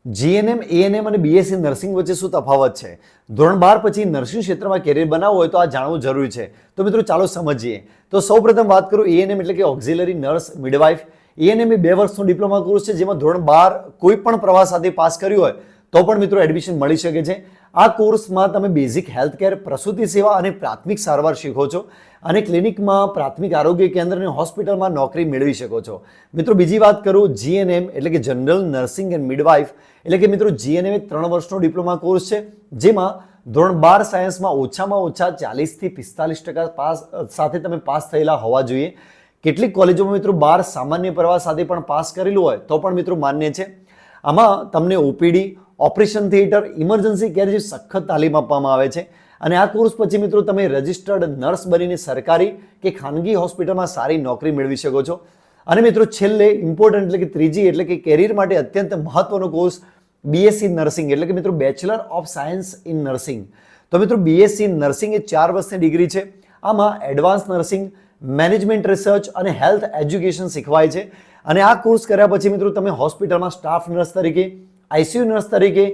GNM, ANM અને BSc nursing વચ્ચે શું તફાવત છે? ધોરણ 12 પછી નર્સિંગ ક્ષેત્રમાં કેરિયર બનાવવું હોય તો આ જાણવું જરૂરી છે. તો મિત્રો ચાલો સમજીએ. તો સૌપ્રથમ વાત કરું એએનએમ એટલે કે ઓક્ઝિલરી નર્સ મિડવાઇફ. એએનએમ એ 2 વર્ષનો ડિપ્લોમા કોર્સ છે જેમાં ધોરણ 12 કોઈ પણ પ્રવાહ સાથે પાસ કર્યું હોય તો પણ મિત્રો એડમિશન મળી શકે છે. આ કોર્સમાં તમે બેઝિક હેલ્થ કેર, પ્રસૂતિ સેવા અને પ્રાથમિક સારવાર શીખો છો અને ક્લિનિકમાં, પ્રાથમિક આરોગ્ય કેન્દ્ર અને હોસ્પિટલમાં નોકરી મેળવી શકો છો. મિત્રો બીજી વાત કરું જીએનએમ એટલે કે જનરલ નર્સિંગ એન્ડ મિડવાઇફ એટલે કે મિત્રો જીએનએમ એ 3 વર્ષનો ડિપ્લોમા કોર્સ છે જેમાં ધોરણ 12 સાયન્સમાં ઓછામાં ઓછા 40 થી 45% પાસ સાથે તમે પાસ થયેલા હોવા જોઈએ. કેટલીક કોલેજોમાં મિત્રો 12 સામાન્ય પ્રવાહ સાથે પણ પાસ કરેલું હોય તો પણ મિત્રો માન્ય છે. આમાં તમને OPD, operation theatre, emergency care જેવી સખત તાલીમ આપવામાં આવે છે અને આ કોર્સ પછી મિત્રો તમે રજિસ્ટર્ડ નર્સ બનીને સરકારી કે ખાનગી હોસ્પિટલમાં સારી નોકરી મેળવી શકો છો. અને મિત્રો છેલ્લે ઇમ્પોર્ટન્ટ એટલે કે ત્રીજી એટલે કે કેરિયર માટે અત્યંત મહત્વનો કોર્સ બીએસસી નર્સિંગ એટલે કે મિત્રો bachelor of science in nursing. તો મિત્રો બીએસસી નર્સિંગ એ 4 વર્ષની ડિગ્રી છે. આમાં એડવાન્સ નર્સિંગ, મેનેજમેન્ટ રિસર્ચ અને હેલ્થ એજ્યુકેશન શીખવાય છે અને આ કોર્સ કર્યા પછી મિત્રો તમે હોસ્પિટલમાં સ્ટાફ નર્સ તરીકે, આઈસીયુ નર્સ તરીકે,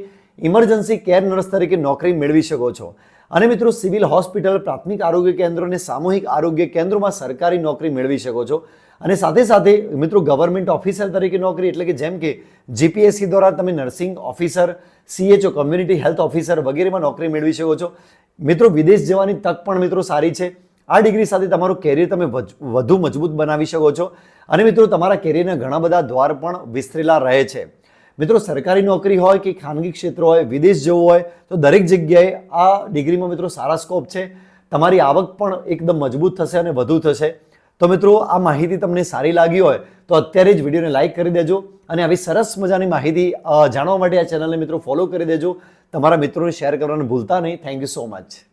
ઇમરજન્સી કેર નર્સ તરીકે નોકરી મેળવી શકો છો. અને મિત્રો સિવિલ હોસ્પિટલ, પ્રાથમિક આરોગ્ય કેન્દ્રો અને સામૂહિક આરોગ્ય કેન્દ્રોમાં સરકારી નોકરી મેળવી શકો છો. અને સાથે સાથે મિત્રો ગવર્મેન્ટ ઓફિસર તરીકે નોકરી એટલે કે જેમ કે જીપીએસસી દ્વારા તમે nursing officer, CHO community health officer વગેરેમાં નોકરી મેળવી શકો છો. મિત્રો વિદેશ જવાની તક પણ મિત્રો સારી છે. આ ડિગ્રી સાથે તમારું કેરિયર તમે વધુ મજબૂત બનાવી શકો છો અને મિત્રો તમારા કેરિયરના ઘણા બધા દ્વાર પણ વિસ્તરેલા રહે છે. મિત્રો સરકારી નોકરી હોય કે ખાનગી ક્ષેત્ર હોય, વિદેશ જવું હોય તો દરેક જગ્યાએ આ ડિગ્રીમાં મિત્રો સારા સ્કોપ છે. તમારી આવક પણ એકદમ મજબૂત થશે અને વધુ થશે. તો મિત્રો આ માહિતી તમને સારી લાગી હોય તો અત્યારે જ વિડીયોને લાઇક કરી દેજો અને આવી સરસ મજાની માહિતી જાણવા માટે આ ચેનલને મિત્રો ફોલો કરી દેજો. તમારા મિત્રોને શેર કરવાનું ભૂલતા નહીં. Thank you so much.